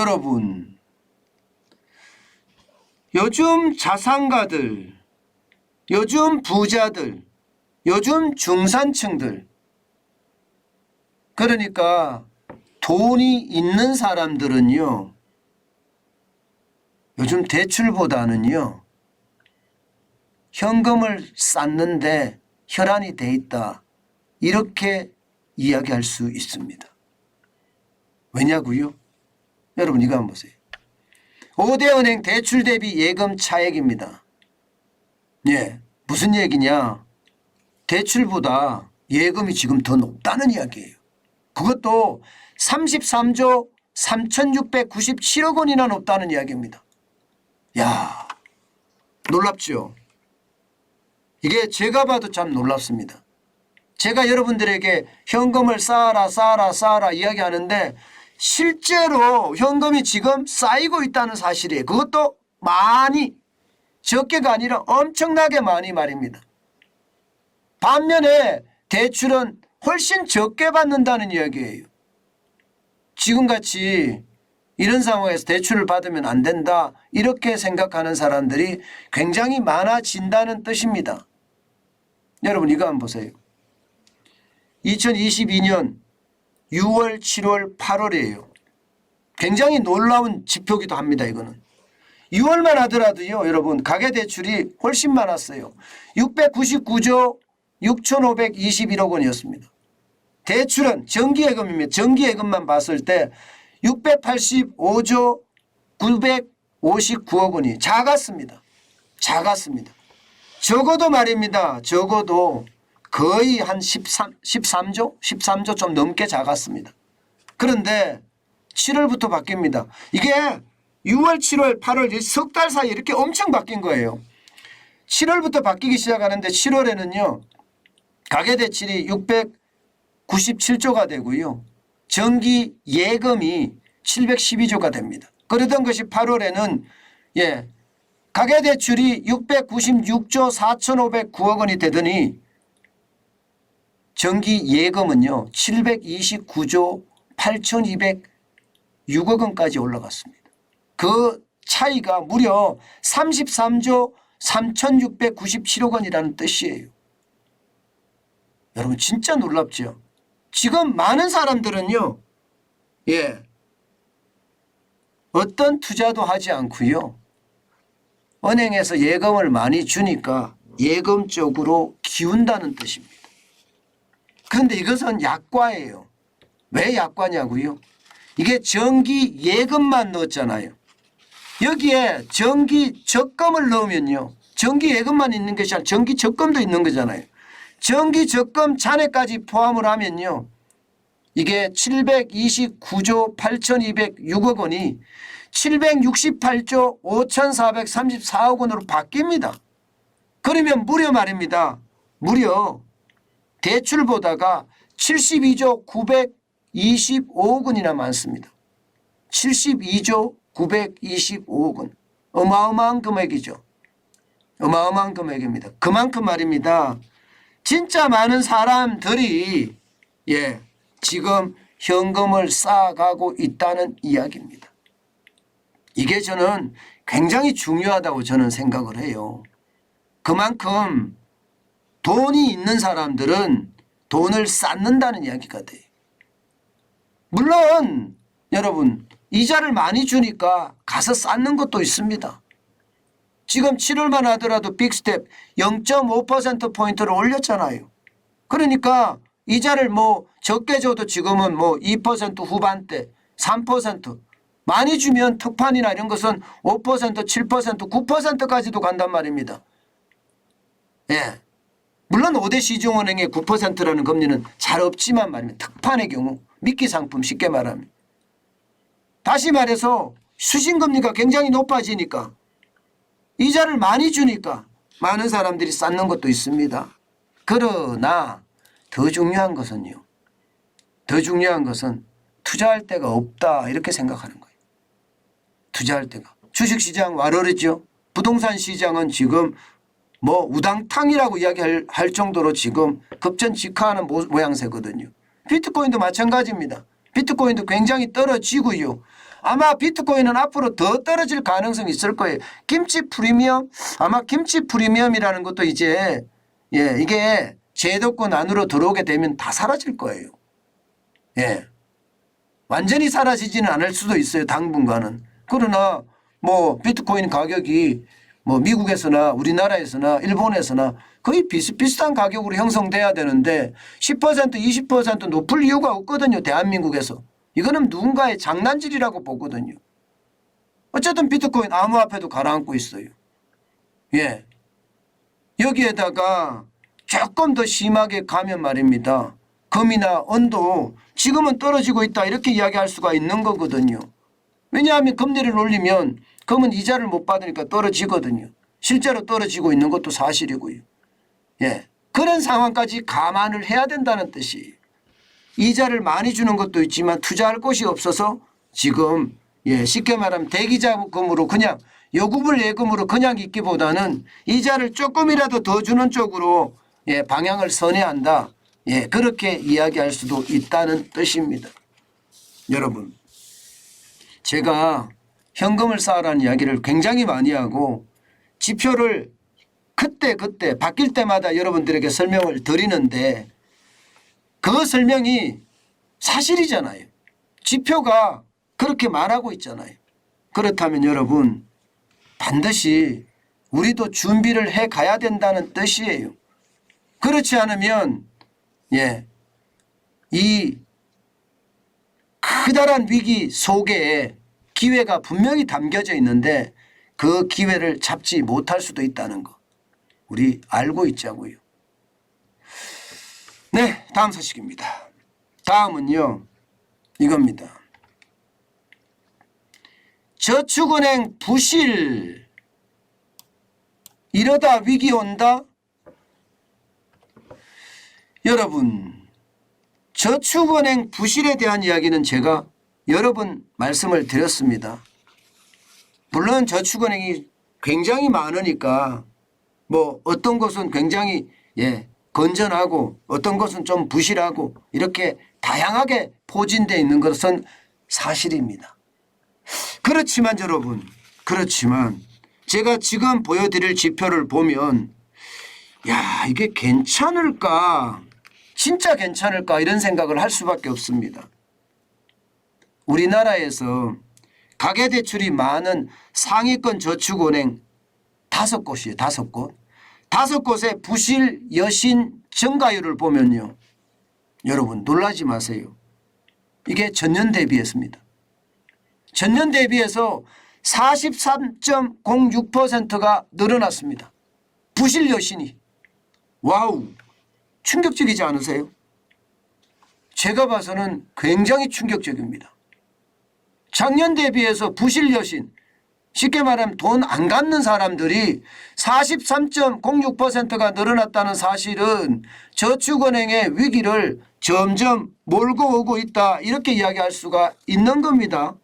여러분, 요즘 자산가들, 요즘 부자들, 요즘 중산층들, 그러니까 돈이 있는 사람들은요, 요즘 대출보다는요, 현금을 쌓는데 혈안이 돼 있다, 이렇게 이야기할 수 있습니다. 왜냐고요? 여러분 이거 한번 보세요. 5대 은행 대출 대비 예금 차액입니다. 예, 무슨 얘기냐? 대출보다 예금이 지금 더 높다는 이야기예요. 그것도 33조 3,697억 원이나 높다는 이야기입니다. 야, 놀랍죠? 이게 제가 봐도 참 놀랍습니다. 제가 여러분들에게 현금을 쌓아라 이야기하는데 실제로 현금이 지금 쌓이고 있다는 사실이에요. 그것도 많이, 적게가 아니라 엄청나게 많이 말입니다. 반면에 대출은 훨씬 적게 받는다는 이야기예요. 지금같이 이런 상황에서 대출을 받으면 안 된다, 이렇게 생각하는 사람들이 굉장히 많아진다는 뜻입니다. 여러분 이거 한번 보세요. 2022년 6월, 7월, 8월이에요. 굉장히 놀라운 지표기도 합니다. 이거는 6월만 하더라도요, 여러분 가계대출이 훨씬 많았어요. 699조 6,521억 원이었습니다. 대출은 정기예금입니다. 정기예금만 봤을 때 685조 959억 원이 작았습니다. 작았습니다. 적어도 말입니다. 적어도 거의 한 13조 좀 넘게 작았습니다. 그런데 7월부터 바뀝니다. 이게 6월, 7월, 8월 석 달 사이에 이렇게 엄청 바뀐 거예요. 7월부터 바뀌기 시작하는데 7월에는요. 가계대출이 697조가 되고요. 정기 예금이 712조가 됩니다. 그러던 것이 8월에는 가계대출이 696조 4,509억 원이 되더니 정기 예금은요 729조 8,206억 원까지 올라갔습니다. 그 차이가 무려 33조 3,697억 원이라는 뜻이에요. 여러분 진짜 놀랍죠? 지금 많은 사람들은요, 어떤 투자도 하지 않고요, 은행에서 예금을 많이 주니까 예금 쪽으로 기운다는 뜻입니다. 그런데 이것은 약과예요. 왜 약과냐고요? 이게 정기 예금만 넣었잖아요. 여기에 정기 적금을 넣으면요, 정기 예금만 있는 것이 아니라 정기 적금도 있는 거잖아요. 정기 적금 잔액까지 포함을 하면요, 이게 729조 8,206억 원이 768조 5,434억 원으로 바뀝니다. 그러면 무려 말입니다. 무려 대출보다가 72조 925억 원이나 많습니다. 72조 925억 원. 어마어마한 금액이죠. 어마어마한 금액입니다. 그만큼 말입니다. 진짜 많은 사람들이 지금 현금을 쌓아가고 있다는 이야기입니다. 이게 저는 굉장히 중요하다고 저는 생각을 해요. 그만큼 돈이 있는 사람들은 돈을 쌓는다는 이야기가 돼요. 물론 여러분 이자를 많이 주니까 가서 쌓는 것도 있습니다. 지금 7월만 하더라도 빅스텝 0.5%포인트를 올렸잖아요. 그러니까 이자를 적게 줘도 지금은 2% 후반대 3% 많이 주면 특판이나 이런 것은 5%, 7%, 9%까지도 간단 말입니다. 물론 5대 시중은행의 9%라는 금리는 잘 없지만 말입니다. 특판의 경우 미끼 상품 쉽게 말하면. 다시 말해서 수신금리가 굉장히 높아지니까 이자를 많이 주니까 많은 사람들이 쌓는 것도 있습니다. 그러나 더 중요한 것은요. 더 중요한 것은 투자할 데가 없다 이렇게 생각하는 거예요. 투자할 데가. 주식시장 와르르죠. 부동산 시장은 지금 우당탕이라고 이야기할 정도로 지금 급전직하하는 모양새거든요. 비트코인도 마찬가지입니다. 비트코인도 굉장히 떨어지고요. 아마 비트코인은 앞으로 더 떨어질 가능성이 있을 거예요. 김치 프리미엄, 아마 김치 프리미엄이라는 것도 이제 이게 제도권 안으로 들어오게 되면 다 사라질 거예요. 예. 완전히 사라지지는 않을 수도 있어요. 당분간은. 그러나 뭐 비트코인 가격이 뭐 미국에서나 우리나라에서나 일본에서나 거의 비슷비슷한 가격으로 형성돼야 되는데 10% 20% 높을 이유가 없거든요. 대한민국에서. 이거는 누군가의 장난질이라고 보거든요. 어쨌든 비트코인 암호화폐도 가라앉고 있어요. 예. 여기에다가 조금 더 심하게 가면 말입니다. 금이나 원도 지금은 떨어지고 있다 이렇게 이야기할 수가 있는 거거든요. 왜냐하면 금리를 올리면 금은 이자를 못 받으니까 떨어지거든요. 실제로 떨어지고 있는 것도 사실이고요. 예. 그런 상황까지 감안을 해야 된다는 뜻이에요. 이자를 많이 주는 것도 있지만 투자할 곳이 없어서 지금 쉽게 말하면 대기자금으로 그냥 요구불 예금으로 그냥 있기보다는 이자를 조금이라도 더 주는 쪽으로 방향을 선해야 한다. 그렇게 이야기할 수도 있다는 뜻입니다. 여러분, 제가 현금을 쌓으라는 이야기를 굉장히 많이 하고 지표를 그때 바뀔 때마다 여러분들에게 설명을 드리는데 그 설명이 사실이잖아요. 지표가 그렇게 말하고 있잖아요. 그렇다면 여러분 반드시 우리도 준비를 해 가야 된다는 뜻이에요. 그렇지 않으면 이 커다란 위기 속에 기회가 분명히 담겨져 있는데 그 기회를 잡지 못할 수도 있다는 거 우리 알고 있자고요. 네, 다음 소식입니다. 다음은요 이겁니다. 저축은행 부실, 이러다 위기 온다? 여러분, 저축은행 부실에 대한 이야기는 제가 여러 번 말씀을 드렸습니다. 물론 저축은행이 굉장히 많으니까 뭐 어떤 것은 굉장히 건전하고 어떤 것은 좀 부실하고 이렇게 다양하게 포진되어 있는 것은 사실입니다. 그렇지만 여러분, 제가 지금 보여드릴 지표를 보면 야, 이게 괜찮을까? 진짜 괜찮을까? 이런 생각을 할 수밖에 없습니다. 우리나라에서 가계대출이 많은 상위권 저축은행 5곳이에요. 5곳. 5곳의 부실 여신 증가율을 보면요. 여러분 놀라지 마세요. 이게 전년 대비했습니다. 전년 대비해서 43.06%가 늘어났습니다. 부실 여신이. 와우, 충격적이지 않으세요? 제가 봐서는 굉장히 충격적입니다. 작년 대비해서 부실 여신, 쉽게 말하면 돈 안 갚는 사람들이 43.06%가 늘어났다는 사실은 저축은행의 위기를 점점 몰고 오고 있다 이렇게 이야기할 수가 있는 겁니다.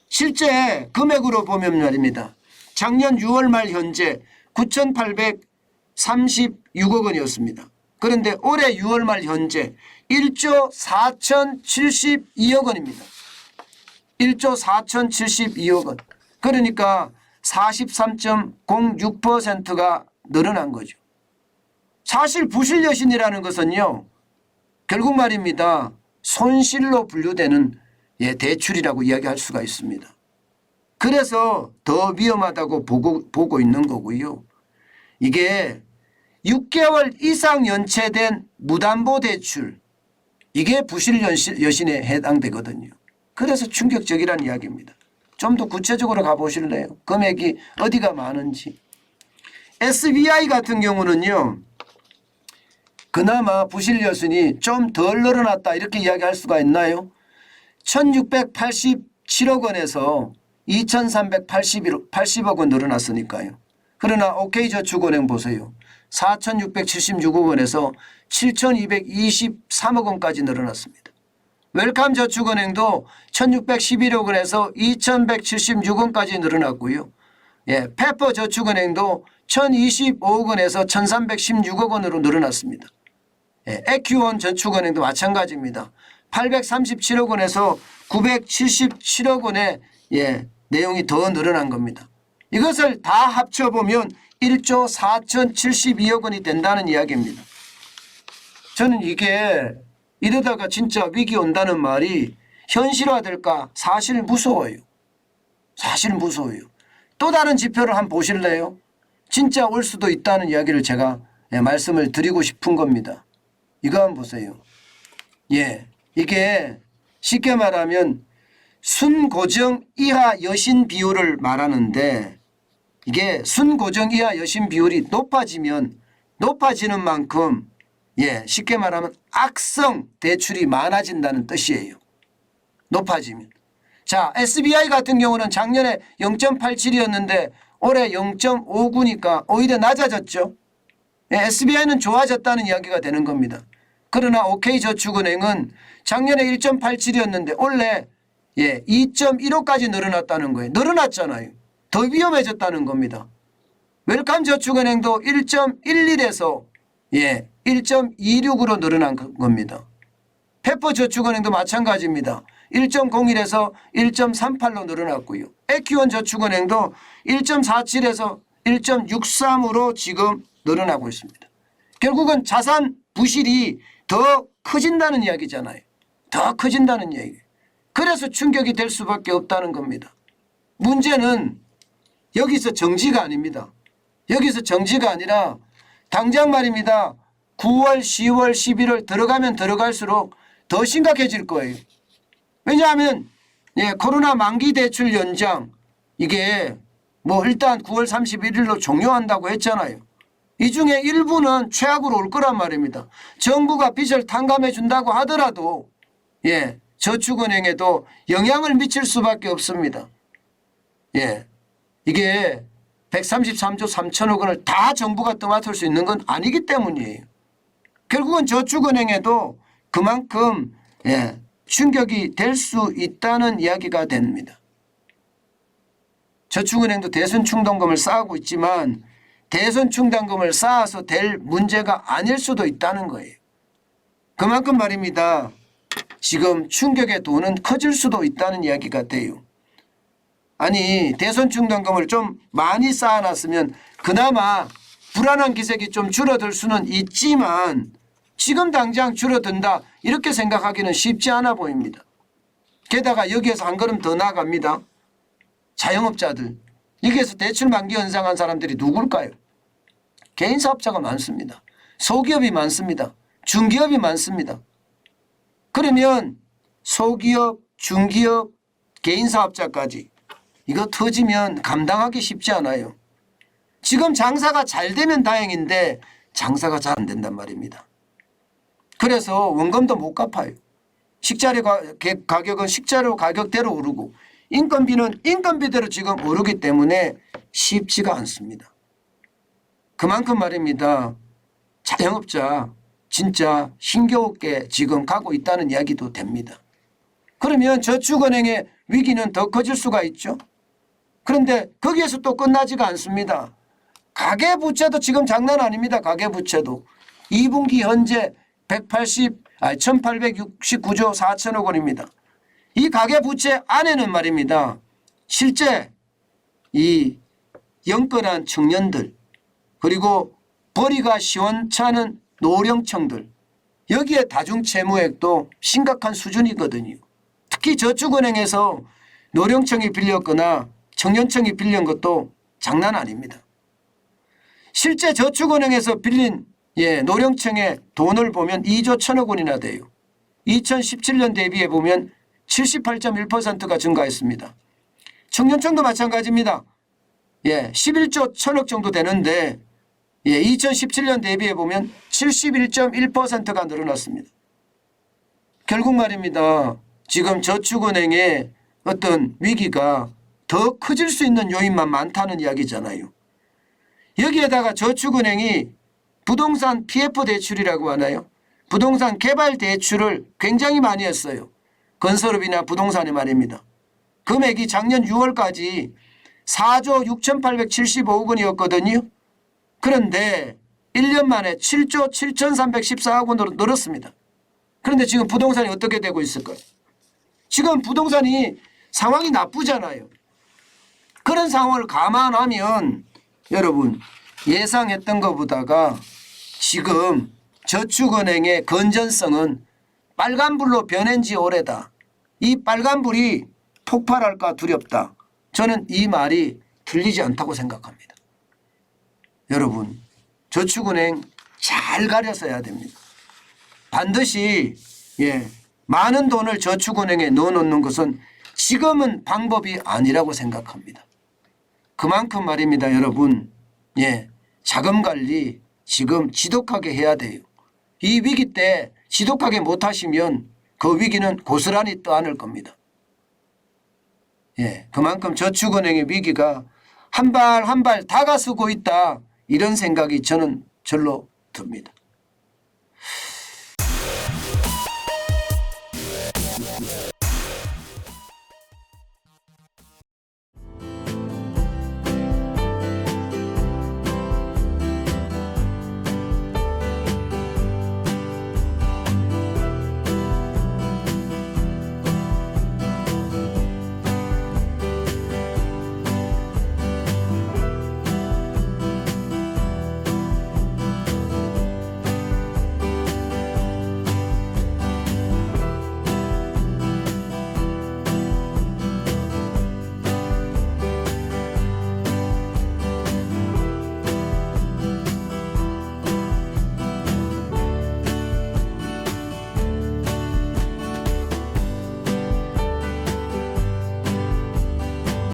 실제 금액으로 보면 말입니다. 작년 6월 말 현재 9,836억 원이었습니다. 그런데 올해 6월 말 현재 1조 4,072억 원입니다. 1조 4,072억 원. 그러니까 43.06%가 늘어난 거죠. 사실 부실 여신이라는 것은요. 결국 말입니다. 손실로 분류되는 대출이라고 이야기할 수가 있습니다. 그래서 더 위험하다고 보고 있는 거고요. 이게 6개월 이상 연체된 무담보대출, 이게 부실 여신에 해당되거든요. 그래서 충격적이라는 이야기입니다. 좀 더 구체적으로 가보실래요? 금액이 어디가 많은지. SBI 같은 경우는요. 그나마 부실 여신이 좀 덜 늘어났다 이렇게 이야기할 수가 있나요? 1687억 원에서 2380억 원 늘어났으니까요. 그러나 OK저축은행 보세요. 4676억 원에서 7223억 원까지 늘어났습니다. 웰컴저축은행도 1611억 원에서 2176억 원까지 늘어났고요. 페퍼저축은행도 1025억 원에서 1316억 원으로 늘어났습니다. 에큐원 저축은행도 마찬가지입니다. 837억 원에서 977억 원의 내용이 더 늘어난 겁니다. 이것을 다 합쳐보면 1조 4,072억 원이 된다는 이야기입니다. 저는 이게 이러다가 진짜 위기 온다는 말이 현실화될까 사실 무서워요. 사실 무서워요. 또 다른 지표를 한번 보실래요? 진짜 올 수도 있다는 이야기를 제가 말씀을 드리고 싶은 겁니다. 이거 한번 보세요. 이게 쉽게 말하면 순고정 이하 여신 비율을 말하는데, 이게 순고정 이하 여신 비율이 높아지면 높아지는 만큼 쉽게 말하면 악성 대출이 많아진다는 뜻이에요. 높아지면. 자, SBI 같은 경우는 작년에 0.87이었는데 올해 0.59니까 오히려 낮아졌죠. SBI는 좋아졌다는 이야기가 되는 겁니다. 그러나 OK저축은행은 작년에 1.87이었는데 올해 2.15까지 늘어났다는 거예요. 늘어났잖아요. 더 위험해졌다는 겁니다. 웰컴저축은행도 1.11에서 1.26으로 늘어난 겁니다. 페퍼저축은행도 마찬가지입니다. 1.01에서 1.38로 늘어났고요. 에큐원저축은행도 1.47에서 1.63으로 지금 늘어나고 있습니다. 결국은 자산 부실이 더 커진다는 이야기잖아요. 더 커진다는 이야기. 그래서 충격이 될 수밖에 없다는 겁니다. 문제는 여기서 정지가 아닙니다. 여기서 정지가 아니라 당장 말입니다. 9월, 10월, 11월 들어가면 들어갈수록 더 심각해질 거예요. 왜냐하면 코로나 만기 대출 연장 이게 일단 9월 31일로 종료한다고 했잖아요. 이 중에 일부는 최악으로 올 거란 말입니다. 정부가 빚을 탕감해 준다고 하더라도 저축은행에도 영향을 미칠 수밖에 없습니다. 이게 133조 3천억 원을 다 정부가 떠맡을 수 있는 건 아니기 때문이에요. 결국은 저축은행에도 그만큼 충격이 될 수 있다는 이야기가 됩니다. 저축은행도 대손 충당금을 쌓고 있지만 대손 충당금을 쌓아서 될 문제가 아닐 수도 있다는 거예요. 그만큼 말입니다. 지금 충격의 도는 커질 수도 있다는 이야기가 돼요. 아니 대손 충당금을 좀 많이 쌓아놨으면 그나마 불안한 기색이 좀 줄어들 수는 있지만 지금 당장 줄어든다 이렇게 생각하기는 쉽지 않아 보입니다. 게다가 여기에서 한 걸음 더 나아갑니다. 자영업자들. 여기에서 대출 만기 연장한 사람들이 누굴까요? 개인사업자가 많습니다. 소기업이 많습니다. 중기업이 많습니다. 그러면 소기업, 중기업, 개인사업자까지 이거 터지면 감당하기 쉽지 않아요. 지금 장사가 잘 되면 다행인데 장사가 잘 안 된단 말입니다. 그래서 원금도 못 갚아요. 식자재 가격은 식자료 가격대로 오르고 인건비는 인건비대로 지금 오르기 때문에 쉽지가 않습니다. 그만큼 말입니다. 자영업자 진짜 힘겨우게 지금 가고 있다는 이야기도 됩니다. 그러면 저축은행의 위기는 더 커질 수가 있죠. 그런데 거기에서 또 끝나지가 않습니다. 가계부채도 지금 장난 아닙니다. 가계부채도 2분기 현재 1869조 4천억 원입니다. 이 가계부채 안에는 말입니다. 실제 이 영끌한 청년들 그리고 벌이가 시원찮은 노령층들 여기에 다중채무액도 심각한 수준이거든요. 특히 저축은행에서 노령층이 빌렸거나 청년층이 빌린 것도 장난 아닙니다. 실제 저축은행에서 빌린 노령층의 돈을 보면 2조 1천억 원이나 돼요. 2017년 대비해 보면 78.1%가 증가했습니다. 청년층도 마찬가지입니다. 11조 1천억 정도 되는데 2017년 대비해 보면 71.1%가 늘어났습니다. 결국 말입니다. 지금 저축은행의 어떤 위기가 더 커질 수 있는 요인만 많다는 이야기잖아요. 여기에다가 저축은행이 부동산 PF 대출이라고 하나요? 부동산 개발 대출을 굉장히 많이 했어요. 건설업이나 부동산에 말입니다. 금액이 작년 6월까지 4조 6,875억 원이었거든요. 그런데 1년 만에 7조 7,314억 원으로 늘었습니다. 그런데 지금 부동산이 어떻게 되고 있을까요? 지금 부동산이 상황이 나쁘잖아요. 그런 상황을 감안하면 여러분 예상했던 것보다가 지금 저축은행의 건전성은 빨간불로 변한 지 오래다. 이 빨간불이 폭발할까 두렵다. 저는 이 말이 틀리지 않다고 생각합니다. 여러분 저축은행 잘 가려서 해야 됩니다. 반드시 많은 돈을 저축은행에 넣어놓는 것은 지금은 방법이 아니라고 생각합니다. 그만큼 말입니다. 여러분 자금 관리 지금 지독하게 해야 돼요. 이 위기 때 지독하게 못하시면 그 위기는 고스란히 떠안을 겁니다. 그만큼 저축은행의 위기가 한 발 한 발 다가서고 있다. 이런 생각이 저는 절로 듭니다.